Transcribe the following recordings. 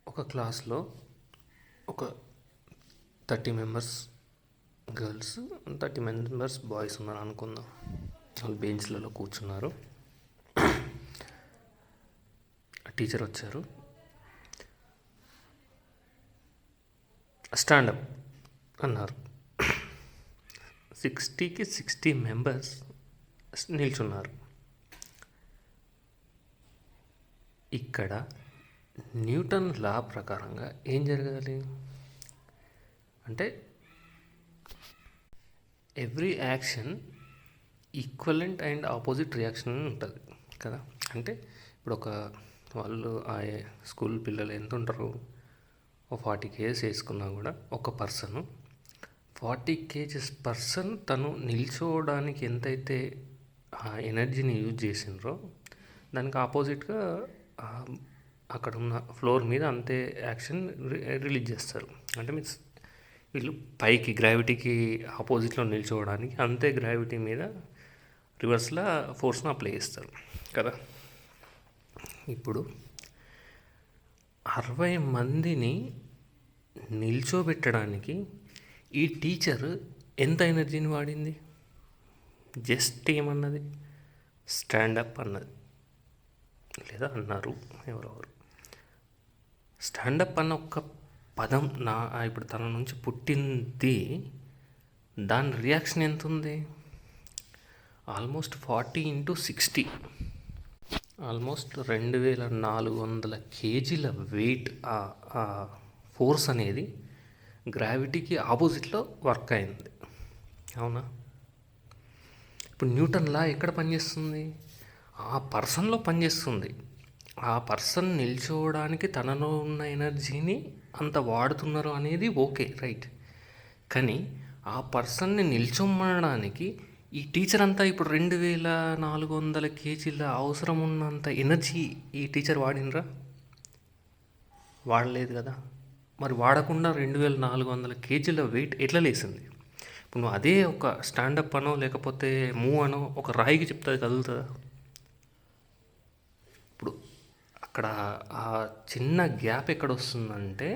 ఒక క్లాస్లో ఒక 30 మెంబర్స్ గర్ల్స్, 30 మెంబర్స్ బాయ్స్ ఉన్నారు అనుకుందాం. వాళ్ళు బెంచ్లలో కూర్చున్నారు. టీచర్ వచ్చారు. స్టాండప్ అన్నారు. 60కి 60 మెంబర్స్ నిల్చున్నారు. ఇక్కడ న్యూటన్ లా ప్రకారంగా ఏం జరగాలి అంటే every action equivalent and opposite reaction అని ఉంటుంది కదా. అంటే ఇప్పుడు వాళ్ళు ఆ స్కూల్ పిల్లలు ఎంత ఉంటారు, 40 kgs వేసుకున్నా కూడా ఒక పర్సన్ 40 kgs పర్సన్ తను నిల్చోవడానికి ఎంతైతే ఆ ఎనర్జీని యూజ్ చేసిండ్రో దానికి ఆపోజిట్గా అక్కడ ఉన్న ఫ్లోర్ మీద అంతే యాక్షన్ రిలీజ్ చేస్తారు. అంటే మీన్స్ వీళ్ళు పైకి గ్రావిటీకి ఆపోజిట్లో నిల్చోవడానికి అంతే గ్రావిటీ మీద రివర్స్లో ఫోర్స్ను అప్లై చేస్తారు కదా. ఇప్పుడు 60 మందిని నిల్చోబెట్టడానికి ఈ టీచర్ ఎంత ఎనర్జీని వాడింది? జస్ట్ ఏమన్నది? స్టాండప్ అన్నది, లేదా అన్నారు ఎవరెవరు. స్టాండప్ అన్న ఒక్క పదం ఇప్పుడు తన నుంచి పుట్టింది, దాని రియాక్షన్ ఎంత ఉంది? ఆల్మోస్ట్ 40 × 60, ఆల్మోస్ట్ 2400 kgల వెయిట్. ఆ ఫోర్స్ అనేది గ్రావిటీకి ఆపోజిట్లో వర్క్ అయింది, అవునా? ఇప్పుడు న్యూటన్ లా ఎక్కడ పనిచేస్తుంది? ఆ పర్సన్లో పనిచేస్తుంది. ఆ పర్సన్ నిల్చోవడానికి తనలో ఉన్న ఎనర్జీని అంత వాడుతున్నారు అనేది ఓకే, రైట్. కానీ ఆ పర్సన్ని నిల్చోమనడానికి ఈ టీచర్ అంతా ఇప్పుడు 2400 kgల అవసరం ఉన్నంత ఎనర్జీ ఈ టీచర్ వాడినరా? వాడలేదు కదా. మరి వాడకుండా 2400 kgల వెయిట్ ఎట్లా లేసింది? ఇప్పుడు నువ్వు అదే ఒక స్టాండప్ అనో లేకపోతే మూవ్ అనో ఒక రాయికి చెప్తుంది, కదులుతుందా? ఇప్పుడు అక్కడ ఆ చిన్న గ్యాప్ ఎక్కడ వస్తుందంటే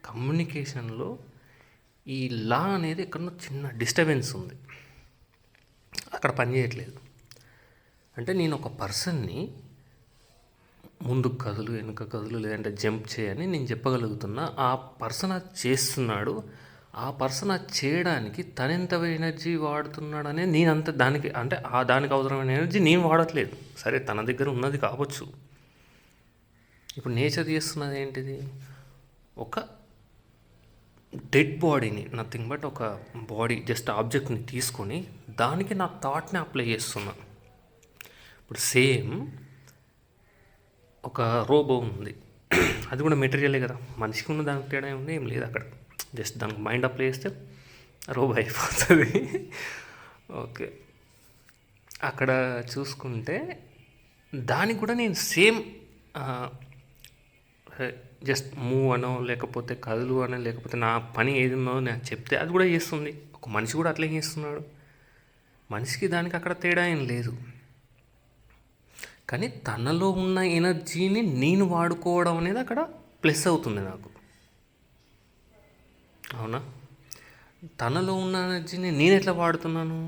కమ్యూనికేషన్లో ఈ లా అనేది ఎక్కడో చిన్న డిస్టర్బెన్స్ ఉంది, అక్కడ పనిచేయట్లేదు. అంటే నేను ఒక పర్సన్ని ముందుకు కదులు, వెనుక కదులు, లేదంటే జంప్ చేయని నేను చెప్పగలుగుతున్నా. ఆ పర్సన్ అది చేస్తున్నాడు. ఆ పర్సన్ అది చేయడానికి తనెంత ఎనర్జీ వాడుతున్నాడు అనేది నేనంత దానికి అంటే దానికి అవసరమైన ఎనర్జీ నేను వాడట్లేదు. సరే, తన దగ్గర ఉన్నది కావచ్చు. ఇప్పుడు నేచర్ చేస్తున్నది ఏంటిది? ఒక డెడ్ బాడీని, నథింగ్ బట్ ఒక బాడీ, జస్ట్ ఆబ్జెక్ట్ని తీసుకొని దానికి నా థాట్ని అప్లై చేస్తున్నా. ఇప్పుడు సేమ్ ఒక రోబో ఉంది, అది కూడా మెటీరియలే కదా. మనిషికి ఉన్న దానికి తేడా ఉంది ఏం లేదు అక్కడ. జస్ట్ దానికి మైండ్ అప్లై చేస్తే రోబో అయిపోతుంది. ఓకే, అక్కడ చూసుకుంటే దానికి కూడా నేను సేమ్ జస్ట్ మూవ్ అనో లేకపోతే కదులు అనో లేకపోతే నా పని ఏది ఉన్నదో నాకు చెప్తే అది కూడా చేస్తుంది. ఒక మనిషి కూడా అట్లే చేస్తున్నాడు. మనిషికి దానికి అక్కడ తేడా ఏం లేదు. కానీ తనలో ఉన్న ఎనర్జీని నేను వాడుకోవడం అనేది అక్కడ ప్లస్ అవుతుంది నాకు, అవునా? తనలో ఉన్న ఎనర్జీని నేను ఎట్లా వాడుతున్నాను?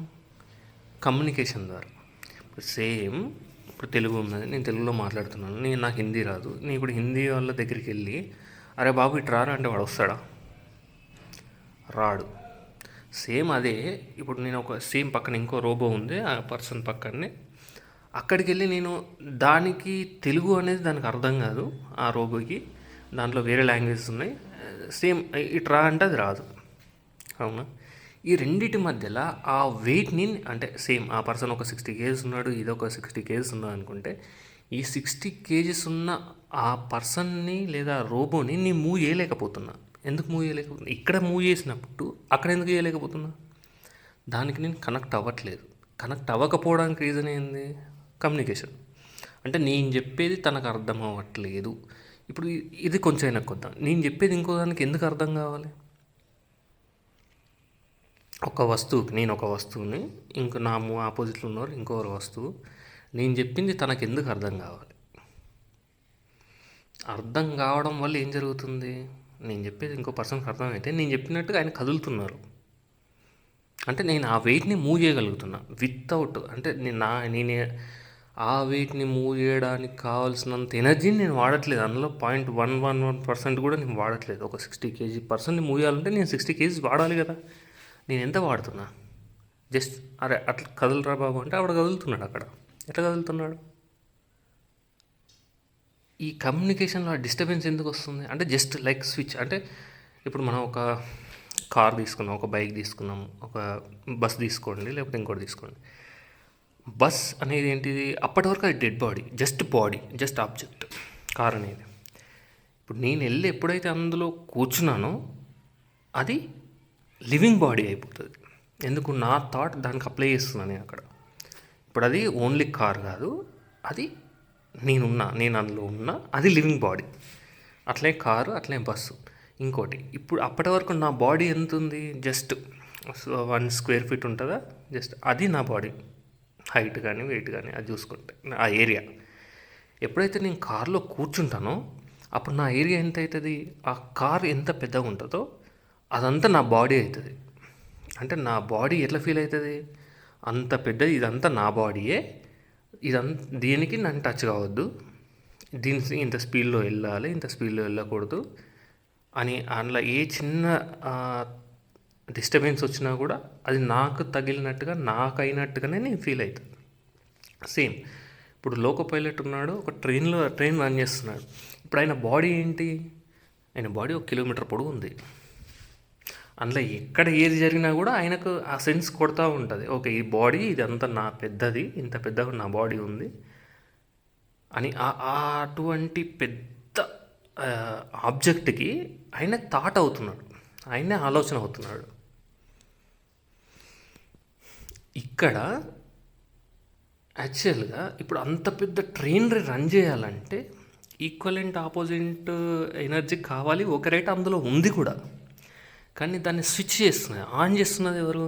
కమ్యూనికేషన్ ద్వారా. ఇప్పుడు సేమ్ ఇప్పుడు తెలుగు ఉన్నది, నేను తెలుగులో మాట్లాడుతున్నాను, నాకు హిందీ రాదు. నేను ఇప్పుడు హిందీ వాళ్ళ దగ్గరికి వెళ్ళి అరే బాబు ఇటు రారా అంటే వాడు వస్తాడా? రాడు. సేమ్ అదే ఇప్పుడు నేను ఒక సేమ్ పక్కన ఇంకో రోబో ఉంది, ఆ పర్సన్ పక్కనే అక్కడికి వెళ్ళి నేను దానికి తెలుగు అనేది దానికి అర్థం కాదు, ఆ రోబోకి దాంట్లో వేరే లాంగ్వేజెస్ ఉన్నాయి. సేమ్ ఇటు రా అంటే అది రాదు, అవునా? ఈ రెండింటి మధ్యలో ఆ వెయిట్ని అంటే సేమ్ ఆ పర్సన్ ఒక 60 kgs ఉన్నాడు, ఇది ఒక 60 kgs ఉన్నాడు అనుకుంటే ఈ 60 kgs ఉన్న ఆ పర్సన్ని లేదా రోబోని నేను మూవ్ చేయలేకపోతున్నా. ఎందుకు మూవ్ చేయలేకపోతున్నా? ఇక్కడ మూవ్ చేసినప్పుడు అక్కడ ఎందుకు చేయలేకపోతున్నా? దానికి నేను కనెక్ట్ అవ్వట్లేదు. కనెక్ట్ అవ్వకపోవడానికి రీజన్ ఏంది? కమ్యూనికేషన్. అంటే నేను చెప్పేది తనకు అర్థం అవ్వట్లేదు. ఇప్పుడు ఇది కొంచెం వెనక్కొద్దాం. నేను చెప్పేది ఇంకో దానికి ఎందుకు అర్థం కావాలి? నేను ఒక వస్తువుని ఇంకో నా ఆపోజిట్లో ఉన్నవారు ఇంకో వస్తువు, నేను చెప్పింది తనకు ఎందుకు అర్థం కావాలి? అర్థం కావడం వల్ల ఏం జరుగుతుంది? నేను చెప్పేది ఇంకో పర్సన్‌కి అర్థమైతే నేను చెప్పినట్టుగా ఆయన కదులుతున్నారు. అంటే నేను ఆ వెయిట్‌ని మూవ్ చేయగలుగుతున్నా. వితౌట్ అంటే నేనే ఆ వెయిట్‌ని మూవ్ చేయడానికి కావాల్సినంత ఎనర్జీని నేను వాడట్లేదు. అందులో 0.111% కూడా నేను వాడట్లేదు. ఒక 60 కేజీ పర్సన్‌ని మూవ్ చేయాలంటే నేను 60 కేజీస్ వాడాలి కదా! నేను ఎంత వాడుతున్నా? జస్ట్ అరే అట్లా కదులురా బాబు అంటే ఆవిడ కదులుతున్నాడు అక్కడ. ఎట్లా కదులుతున్నాడు? ఈ కమ్యూనికేషన్లో ఆ డిస్టర్బెన్స్ ఎందుకు వస్తుంది? అంటే జస్ట్ లైక్ స్విచ్ అంటే ఇప్పుడు మనం ఒక కార్ తీసుకున్నాం, ఒక బైక్ తీసుకున్నాం, ఒక బస్ తీసుకోండి, లేకపోతే ఇంకోటి తీసుకోండి. బస్ అనేది ఏంటిది? అప్పటి వరకు అది dead body, just object car అనేది. ఇప్పుడు నేను వెళ్ళి ఎప్పుడైతే అందులో కూర్చున్నానో అది లివింగ్ బాడీ అయిపోతుంది. ఎందుకు? నా థాట్ దానికి అప్లై చేస్తున్నాను నేను అక్కడ. ఇప్పుడు అది ఓన్లీ కార్ కాదు, అది నేను అందులో ఉన్నా, అది లివింగ్ బాడీ. అట్లే కారు, అట్లే బస్సు. ఇంకోటి ఇప్పుడు అప్పటి వరకు నా బాడీ ఎంత ఉంది? జస్ట్ 1 స్క్వేర్ ఫీట్ ఉంటుందా? జస్ట్ అది నా బాడీ హైట్ కానీ వెయిట్ కానీ అది చూసుకుంటే ఆ ఏరియా. ఎప్పుడైతే నేను కార్లో కూర్చుంటానో అప్పుడు నా ఏరియా ఎంత అవుతుంది? ఆ కార్ ఎంత పెద్దగా ఉంటుందో అదంతా నా బాడీ అవుతుంది. అంటే నా బాడీ ఎట్లా ఫీల్ అవుతుంది? అంత పెద్దది, ఇదంతా నా బాడీయే, దీనికి నన్ను టచ్ కావద్దు, దీనికి ఇంత స్పీడ్లో వెళ్ళాలి, ఇంత స్పీడ్లో వెళ్ళకూడదు అని అందులో ఏ చిన్న డిస్టర్బెన్స్ వచ్చినా కూడా అది నాకు తగిలినట్టుగా, నాకు అయినట్టుగానే నేను ఫీల్ అవుతాను. సేమ్ ఇప్పుడు లోకో పైలట్ ఉన్నాడు, ఒక ట్రైన్ రన్ చేస్తున్నాడు. ఇప్పుడు ఆయన బాడీ ఏంటి? ఆయన బాడీ 1 కిలోమీటర్ పొడవు ఉంది. అందులో ఎక్కడ ఏది జరిగినా కూడా ఆయనకు ఆ సెన్స్ కొడతా ఉంటుంది. ఓకే, ఈ బాడీ ఇదంతా నా పెద్దది, ఇంత పెద్దగా నా బాడీ ఉంది అని అటువంటి పెద్ద ఆబ్జెక్ట్కి ఆయన థాట్ అవుతున్నాడు, ఆయనే ఆలోచన అవుతున్నాడు. ఇక్కడ యాక్చువల్గా ఇప్పుడు అంత పెద్ద ట్రైన్ రన్ చేయాలంటే ఈక్వలెంట్ ఆపోజిట్ ఎనర్జీ కావాలి. ఒక రేట్ అందులో ఉంది కూడా, కానీ దాన్ని స్విచ్ చేస్తున్నది, ఆన్ చేస్తున్నది ఎవరు?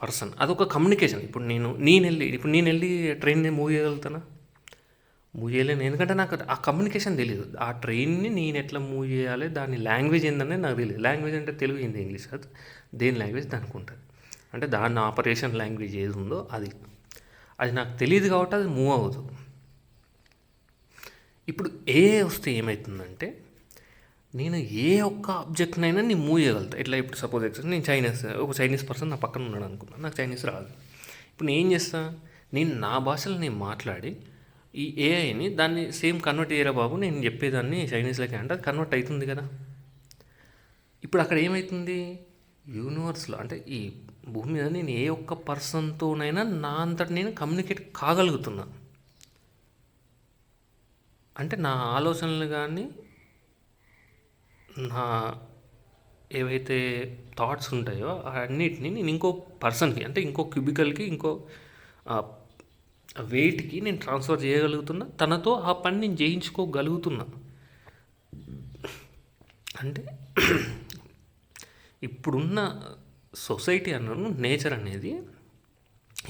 పర్సన్. అదొక కమ్యూనికేషన్. ఇప్పుడు నేను వెళ్ళి ట్రైన్ని మూవ్ చేయగలుగుతానా? మూవ్ చేయలేను. ఎందుకంటే నాకు ఆ కమ్యూనికేషన్ తెలియదు. ఆ ట్రైన్ని నేను ఎట్లా మూవ్ చేయాలి, దాని లాంగ్వేజ్ ఏందనేది నాకు తెలియదు. లాంగ్వేజ్ అంటే తెలుగు, హిందీ, ఇంగ్లీష్ కాదు, దేని లాంగ్వేజ్ దానికి ఉంటుంది. అంటే దాని ఆపరేషన్ లాంగ్వేజ్ ఏది ఉందో అది నాకు తెలియదు కాబట్టి అది మూవ్ అవ్వదు. ఇప్పుడు వస్తే ఏమవుతుందంటే నేను ఏ ఒక్క ఆబ్జెక్ట్నైనా నేను మూవ్ చేయగలుగుతా. ఇట్లా ఇప్పుడు సపోజ్ నేను ఒక చైనీస్ పర్సన్ నా పక్కన ఉన్నాడు అనుకున్నా, నాకు చైనీస్ రాదు. ఇప్పుడు నేను ఏం చేస్తా? నేను నా భాషలో నేను మాట్లాడి ఈ ఏఐని దాన్ని సేమ్ కన్వర్ట్ చేయరా బాబు, నేను చెప్పేదాన్ని చైనీస్లోకి అంటే అది కన్వర్ట్ అవుతుంది కదా. ఇప్పుడు అక్కడ ఏమవుతుంది? యూనివర్స్లో అంటే ఈ భూమి మీద నేను ఏ ఒక్క పర్సన్తోనైనా నా అంతటి నేను కమ్యూనికేట్ కాగలుగుతున్నా. అంటే నా ఆలోచనలు కానీ నా ఏవైతే థాట్స్ ఉంటాయో అన్నిటిని నేను ఇంకో పర్సన్కి, అంటే ఇంకో క్యూబికల్కి, ఇంకో వెయిట్కి నేను ట్రాన్స్ఫర్ చేయగలుగుతున్నా. తనతో ఆ పని నేను చేయించుకోగలుగుతున్నా. అంటే ఇప్పుడున్న సొసైటీ అన్నాను, నేచర్ అనేది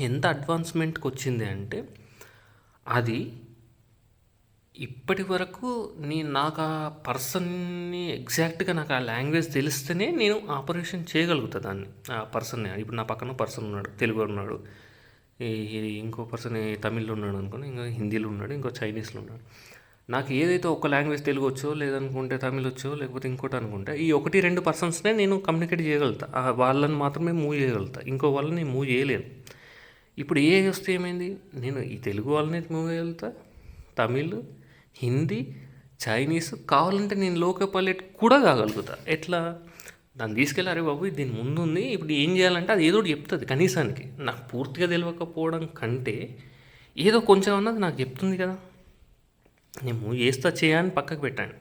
ఎంత అడ్వాన్స్మెంట్కి వచ్చింది అంటే అది ఇప్పటి వరకు నాకు ఆ పర్సన్ని ఎగ్జాక్ట్గా నాకు ఆ లాంగ్వేజ్ తెలిస్తేనే నేను ఆపరేషన్ చేయగలుగుతా దాన్ని, ఆ పర్సన్ని. ఇప్పుడు నా పక్కన పర్సన్ ఉన్నాడు, తెలుగు ఉన్నాడు, ఇంకో పర్సన్ తమిళ్లో ఉన్నాడు అనుకోని, ఇంకా హిందీలో ఉన్నాడు, ఇంకో చైనీస్లో ఉన్నాడు. నాకు ఏదైతే ఒక లాంగ్వేజ్ తెలుగు వచ్చో, లేదనుకుంటే తమిళ్ వచ్చో, లేకపోతే ఇంకోటి అనుకుంటే ఈ 1-2 పర్సన్స్నే నేను కమ్యూనికేట్ చేయగలుగుతా. వాళ్ళని మాత్రమే మూవ్ చేయగలుగుతా, ఇంకో వాళ్ళని నేను మూవ్ చేయలేను. ఇప్పుడు వస్తే ఏమైంది? నేను ఈ తెలుగు వాళ్ళని మూవ్ చేయగలుగుతా, తమిళ్, హిందీ, చైనీస్, కావాలంటే నేను లోకల్ పైలట్ కూడా కాగలుగుతా. ఎట్లా? దాన్ని తీసుకెళ్ళి అరే బాబు దీని ముందు ఉంది, ఇప్పుడు ఏం చేయాలంటే అది ఏదో చెప్తుంది. కనీసానికి నాకు పూర్తిగా తెలియకపోవడం కంటే ఏదో కొంచెం అన్నది నాకు చెప్తుంది కదా. నేను మూవ్ చేస్తా చేయని పక్కకు పెట్టాను,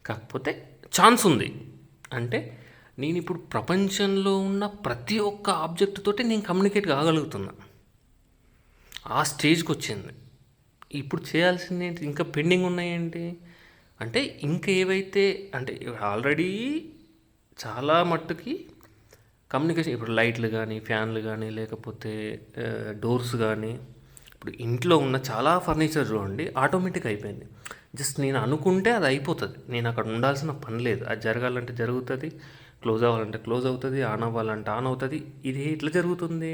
కాకపోతే ఛాన్స్ ఉంది. అంటే నేను ఇప్పుడు ప్రపంచంలో ఉన్న ప్రతి ఒక్క ఆబ్జెక్ట్ తోటి నేను కమ్యూనికేట్ కాగలుగుతున్నా. ఆ స్టేజ్కి వచ్చింది. ఇప్పుడు చేయాల్సింది ఏంటి? ఇంకా పెండింగ్ ఉన్నాయేంటి అంటే ఇంకా ఏవైతే అంటే ఆల్రెడీ చాలా మట్టుకి కమ్యూనికేషన్, ఇప్పుడు లైట్లు కానీ, ఫ్యాన్లు కానీ, లేకపోతే డోర్స్ కానీ, ఇప్పుడు ఇంట్లో ఉన్న చాలా ఫర్నిచర్ చూడండి ఆటోమేటిక్ అయిపోయింది. జస్ట్ నేను అనుకుంటే అది అయిపోతుంది. నేను అక్కడ ఉండాల్సిన పని లేదు. అది జరగాలంటే జరుగుతుంది, క్లోజ్ అవ్వాలంటే క్లోజ్ అవుతుంది, ఆన్ అవ్వాలంటే ఆన్ అవుతుంది. ఇది ఎట్లా జరుగుతుంది?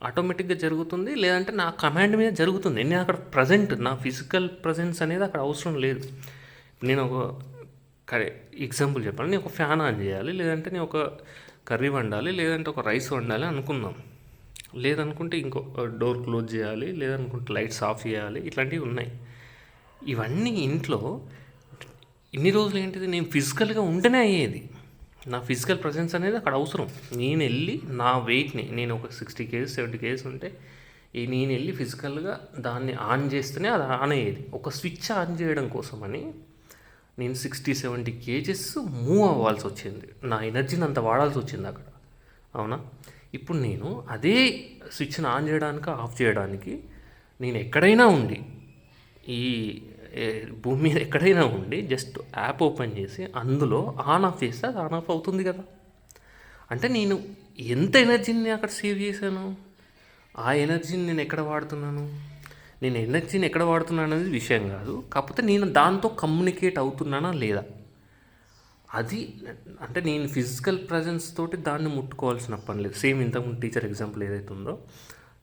ఆటోమేటిక్గా జరుగుతుంది, లేదంటే నా కమాండ్ మీద జరుగుతుంది. నేను అక్కడ ప్రజెంట్, నా ఫిజికల్ ప్రజెన్స్ అనేది అక్కడ అవసరం లేదు. నేను ఒక ఎగ్జాంపుల్ చెప్పాలి, నేను ఒక ఫ్యాన్ ఆన్ చేయాలి, లేదంటే నేను ఒక కర్రీ వండాలి, లేదంటే ఒక రైస్ వండాలి అనుకుందాం. లేదనుకుంటే ఇంకో డోర్ క్లోజ్ చేయాలి, లేదనుకుంటే లైట్స్ ఆఫ్ చేయాలి. ఇట్లాంటివి ఉన్నాయి. ఇవన్నీ ఇంట్లో ఇన్ని రోజులు ఏంటిది, నేను ఫిజికల్గా ఉంటేనే అయ్యేది. నా ఫిజికల్ ప్రజెన్స్ అనేది అక్కడ అవసరం. నేను వెళ్ళి నా వెయిట్ని, నేను ఒక 60 kgs 70 kgs ఉంటే నేను వెళ్ళి ఫిజికల్గా దాన్ని ఆన్ చేస్తేనే అది ఆన్ అయ్యేది. ఒక స్విచ్ ఆన్ చేయడం కోసమని నేను 60-70 kgs మూవ్ అవ్వాల్సి వచ్చింది. నా ఎనర్జీని అంత వాడాల్సి వచ్చింది అక్కడ. అవునా? ఇప్పుడు నేను అదే స్విచ్ని ఆన్ చేయడానికి ఆఫ్ చేయడానికి నేను ఎక్కడైనా ఉండి, ఈ భూమి మీద ఎక్కడైనా ఉండి జస్ట్ యాప్ ఓపెన్ చేసి అందులో ఆన్ ఆఫ్ చేస్తే అది ఆన్ ఆఫ్ అవుతుంది కదా. అంటే నేను ఎంత ఎనర్జీని అక్కడ సేవ్ చేశాను, ఆ ఎనర్జీని నేను ఎక్కడ వాడుతున్నాను, నేను ఎనర్జీని ఎక్కడ వాడుతున్నాను అనేది విషయం కాదు. కాకపోతే నేను దాంతో కమ్యూనికేట్ అవుతున్నానా లేదా, అది అంటే నేను ఫిజికల్ ప్రజెన్స్ తోటి దాన్ని ముట్టుకోవాల్సిన పని లేదు. సేమ్ ఇంతకుముందు టీచర్ ఎగ్జాంపుల్ ఏదైతే ఉందో,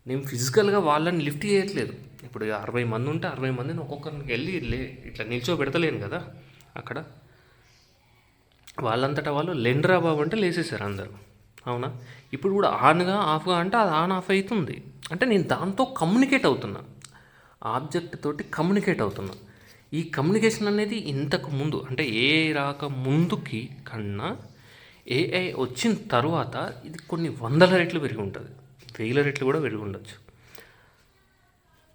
నేను ఫిజికల్గా వాళ్ళని లిఫ్ట్ చేయట్లేదు. ఇప్పుడు 60 మంది ఉంటే 60 మందిని ఒక్కొక్కరికి వెళ్ళి ఇట్లా నిల్చోబెడతలేను కదా అక్కడ. వాళ్ళంతటా వాళ్ళు లెండ్రా బాబు అంటే లేసేసారు అందరు. అవునా? ఇప్పుడు కూడా ఆన్గా ఆఫ్గా అంటే అది ఆన్ ఆఫ్ అవుతుంది. అంటే నేను దాంతో కమ్యూనికేట్ అవుతున్నా, ఆబ్జెక్ట్ తోటి కమ్యూనికేట్ అవుతున్నా. ఈ కమ్యూనికేషన్ అనేది ఇంతకు ముందు అంటే ఏఐ రాక ముందుకి కన్నా ఏఐ వచ్చిన తర్వాత ఇది కొన్ని 100 రెట్లు పెరిగి ఉంటుంది, 1000 రెట్లు కూడా పెరిగి ఉండొచ్చు.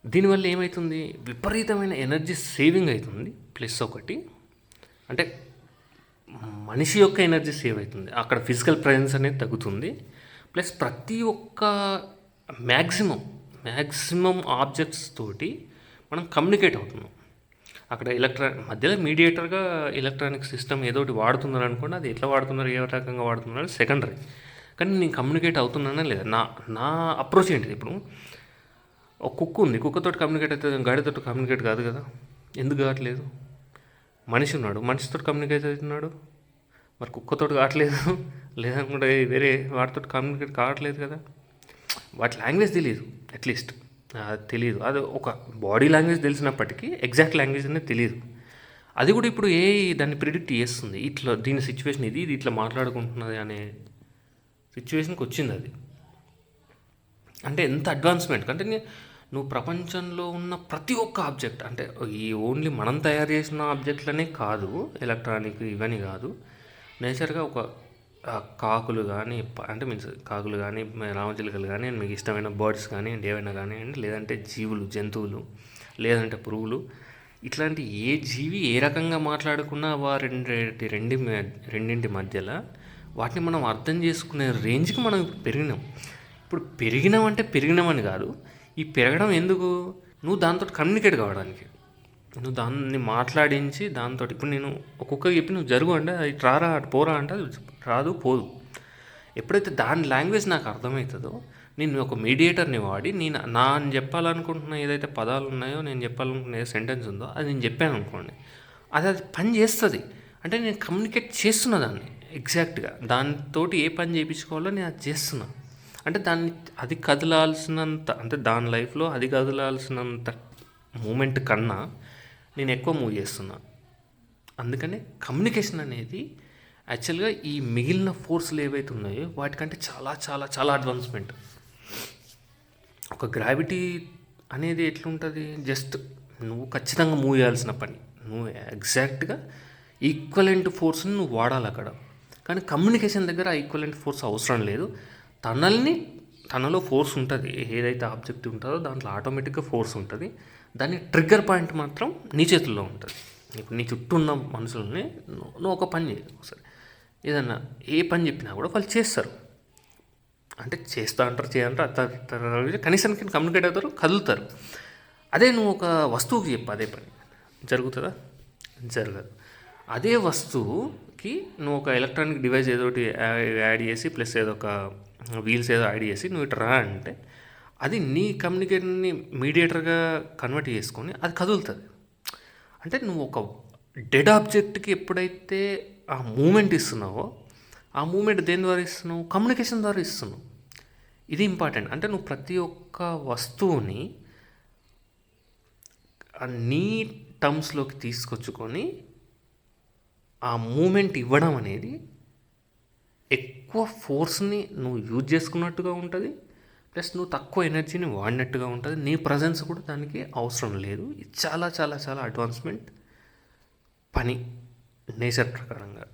దీనివల్ల ఏమవుతుంది, విపరీతమైన ఎనర్జీ సేవింగ్ అవుతుంది. ప్లస్ ఒకటి అంటే మనిషి యొక్క ఎనర్జీ సేవ్ అవుతుంది, అక్కడ ఫిజికల్ ప్రెజెన్స్ అనేది తగ్గుతుంది. ప్లస్ ప్రతి ఒక్క మ్యాక్సిమం ఆబ్జెక్ట్స్ తోటి మనం కమ్యూనికేట్ అవుతున్నాం. అక్కడ మధ్యలో మీడియేటర్గా ఎలక్ట్రానిక్ సిస్టమ్ ఏదో ఒకటి వాడుతున్నారు అనుకోండి, అది ఎట్లా వాడుతున్నారు, ఏ రకంగా వాడుతున్నారు సెకండరీ. కానీ నేను కమ్యూనికేట్ అవుతున్నానా లేదా, నా అప్రోచ్ ఏంటిది. ఇప్పుడు ఒక కుక్క ఉంది, కుక్కతోటి కమ్యూనికేట్ అవుతుంది, గాడితో కమ్యూనికేట్ కాదు కదా. ఎందుకు కావట్లేదు? మనిషి ఉన్నాడు, మనిషితో కమ్యూనికేట్ అవుతున్నాడు, మరి కుక్కతో కావట్లేదు, లేదనుకుంటే వేరే వాటితో కమ్యూనికేట్ కావట్లేదు కదా. వాటి లాంగ్వేజ్ తెలియదు, అట్లీస్ట్ తెలియదు. అది ఒక బాడీ లాంగ్వేజ్ తెలిసినప్పటికీ ఎగ్జాక్ట్ లాంగ్వేజ్ అనేది తెలియదు. అది కూడా ఇప్పుడు దాన్ని ప్రిడిక్ట్ చేస్తుంది, ఇట్లా దీని సిచ్యువేషన్ ఇది ఇట్లా మాట్లాడుకుంటున్నది అనే సిచ్యువేషన్కి వచ్చింది అది. అంటే ఎంత అడ్వాన్స్మెంట్ అంటే నువ్వు ప్రపంచంలో ఉన్న ప్రతి ఒక్క ఆబ్జెక్ట్, అంటే ఈ ఓన్లీ మనం తయారు చేసిన ఆబ్జెక్ట్లనే కాదు, ఎలక్ట్రానిక్ ఇవన్నీ కాదు, నేచర్గా ఒక కాకులు కానీ, అంటే మీన్స్ కాకులు కానీ, రామచిలుకలు కానీ, మీకు ఇష్టమైన బర్డ్స్ కానీ ఏవైనా కానివ్వండి, లేదంటే జీవులు, జంతువులు, లేదంటే పురుగులు, ఇట్లాంటి ఏ జీవి ఏ రకంగా మాట్లాడుకున్నా రెండింటి మధ్యలో వాటిని మనం అర్థం చేసుకునే రేంజ్కి మనం పెరిగినాం. ఇప్పుడు పెరిగినామంటే పెరిగినామని కాదు, ఈ పెరగడం ఎందుకు, నువ్వు దాంతో కమ్యూనికేట్ కావడానికి, నువ్వు దాన్ని మాట్లాడించి దాంతో. ఇప్పుడు నేను ఒక్కొక్కరికి చెప్పి నువ్వు జరుగు అంటే అది రారా పోరా అంటే అది రాదు పోదు. ఎప్పుడైతే దాని లాంగ్వేజ్ నాకు అర్థమవుతుందో, నేను ఒక మీడియేటర్ని వాడి నేను చెప్పాలనుకుంటున్న ఏదైతే పదాలు ఉన్నాయో, నేను చెప్పాలనుకున్న ఏ సెంటెన్స్ ఉందో అది నేను చెప్పాను అనుకోండి, అది పని చేస్తుంది. అంటే నేను కమ్యూనికేట్ చేస్తున్నా దాన్ని ఎగ్జాక్ట్గా, దానితోటి ఏ పని చేయించుకోవాలో నేను అది చేస్తున్నా. అంటే అది కదలాల్సినంత, అంటే దాని లైఫ్లో అది కదలాల్సినంత మూమెంట్ కన్నా నేను ఎక్కువ మూవ్ చేస్తున్నా. అందుకనే కమ్యూనికేషన్ అనేది యాక్చువల్గా ఈ మిగిలిన ఫోర్స్లు ఏవైతే ఉన్నాయో వాటికంటే చాలా చాలా చాలా అడ్వాన్స్మెంట్. ఒక గ్రావిటీ అనేది ఎట్లుంటుంది, జస్ట్ నువ్వు ఖచ్చితంగా మూవ్ చేయాల్సిన పని, నువ్వు ఎగ్జాక్ట్గా ఈక్వలెంట్ ఫోర్స్ని నువ్వు వాడాలి అక్కడ. కానీ కమ్యూనికేషన్ దగ్గర ఆ ఈక్వలెంట్ ఫోర్స్ అవసరం లేదు. తనలో ఫోర్స్ ఉంటుంది, ఏదైతే ఆబ్జెక్ట్ ఉంటుందో దాంట్లో ఆటోమేటిక్గా ఫోర్స్ ఉంటుంది. దాని ట్రిగ్గర్ పాయింట్ మాత్రం నీ చేతుల్లో ఉంటుంది. ఇప్పుడు నీ చుట్టూ ఉన్న మనుషుల్ని నువ్వు ఒక పని చేయాలి, సరే ఏదన్నా ఏ పని చెప్పినా కూడా వాళ్ళు చేస్తారు. అంటే చేస్తా అంటారు, చేయంటారు, కనీసానికి కమ్యూనికేట్ అవుతారు, కదులుతారు. అదే నువ్వు ఒక వస్తువుకి చెప్పు అదే పని, జరుగుతుందా? జరగదు. అదే వస్తువుకి నువ్వు ఒక ఎలక్ట్రానిక్ డివైస్ ఏదో ఒకటి యాడ్ చేసి, ప్లస్ ఏదో ఒక వీల్స్ ఏదో యాడ్ చేసి నువ్వు ఇటు రా అంటే అది నీ కమ్యూనికేషన్ని మీడియేటర్గా కన్వర్ట్ చేసుకొని అది కదులుతుంది. అంటే నువ్వు ఒక డెడ్ ఆబ్జెక్ట్కి ఎప్పుడైతే ఆ మూమెంట్ ఇస్తున్నావో, ఆ మూమెంట్ దేని ద్వారా ఇస్తున్నావు? కమ్యూనికేషన్ ద్వారా ఇస్తున్నావు. ఇది ఇంపార్టెంట్. అంటే నువ్వు ప్రతి ఒక్క వస్తువుని నీ టర్మ్స్లోకి తీసుకొచ్చుకొని ఆ మూమెంట్ ఇవ్వడం అనేది ఎక్కువ ఫోర్స్ని నువ్వు యూజ్ చేసుకున్నట్టుగా ఉంటుంది, ప్లస్ నువ్వు తక్కువ ఎనర్జీని వాడినట్టుగా ఉంటుంది. నీ ప్రజెన్స్ కూడా దానికి అవసరం లేదు. ఇది చాలా చాలా చాలా అడ్వాన్స్మెంట్ పని నేచర్ ప్రకారంగా.